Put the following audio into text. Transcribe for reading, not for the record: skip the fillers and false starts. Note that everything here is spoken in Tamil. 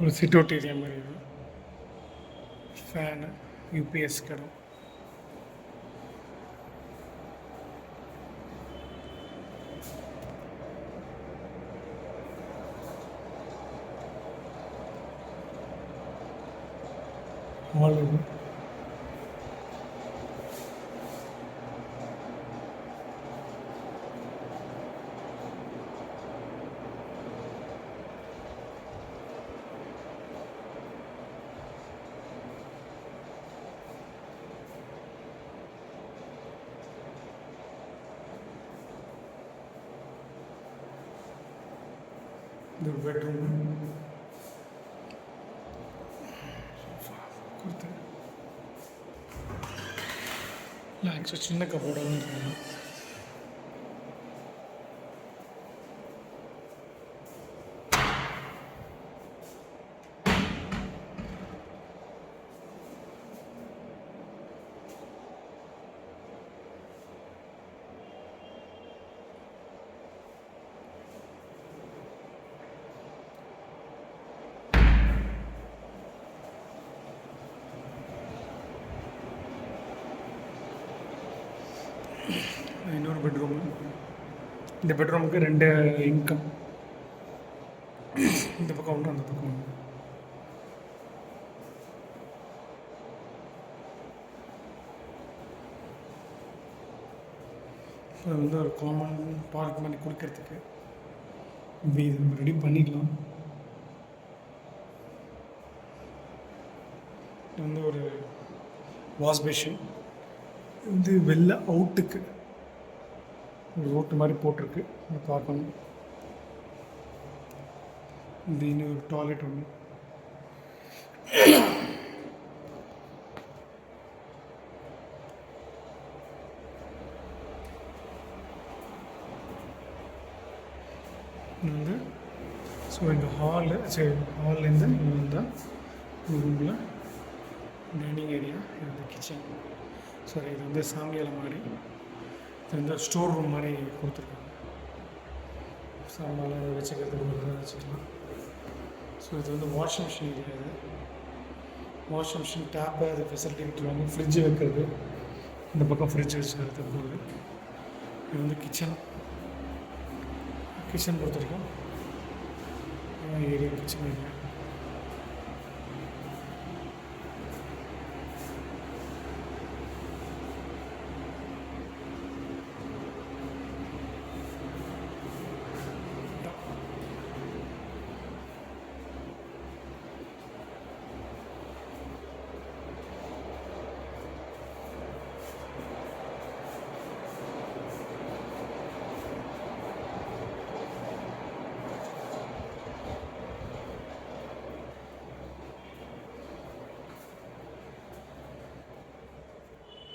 ஒரு சிட் அவுட் ஏரியா மாதிரி இது. ஃபேனு, யூபிஎஸ் கடை. ஹால் இது. இது ஒரு பெட்ரூம். கொடுத்து இல்லை ஆக்சுவலாக சின்ன கபோர்டாக தான் இருக்கணும். இன்னொரு பெட்ரூமு. இந்த பெட்ரூமுக்கு 2 இன்கம். இந்த பக்கம் ஒன்று, அந்த பக்கம் ஒன்று. அது வந்து ஒரு காமன் பார்க் பண்ணி கொடுக்கறதுக்கு இப்படி இது நம்ம ரெடி பண்ணிக்கலாம். இது வந்து ஒரு வாஷ் பேஷன். இது வந்து வெளில அவுட்டுக்கு ஒரு ரோட்டு மாதிரி போட்டிருக்கு, அதை பார்க்கணும். இது இன்னும் ஒரு டாய்லெட் ஒன்று. வந்து ஸோ இந்த ஹாலு, சரி ஹால்லேருந்து இங்கே வந்தால் ரூமில் டைனிங் ஏரியா, இது வந்து கிச்சன். சரி இது வந்து சாமியால் மாதிரி, இது வந்து ஸ்டோர் ரூம் மாதிரி கொடுத்துருக்காங்க. சாமான் வச்சுக்கிறதுக்கு வச்சுக்கலாம். ஸோ இது வந்து வாஷிங் மிஷின் ஏரியா. இது வாஷிங் மிஷின் டேப்பு அது ஃபெசிலிட்டி விட்டுருவாங்க. ஃப்ரிட்ஜு வைக்கிறது, இந்த பக்கம் ஃப்ரிட்ஜ் வச்சுக்கிறது போகுது. இது வந்து கிச்சன் பொறுத்த வரைக்கும் ஏரியா கிச்சன் ஏரியா.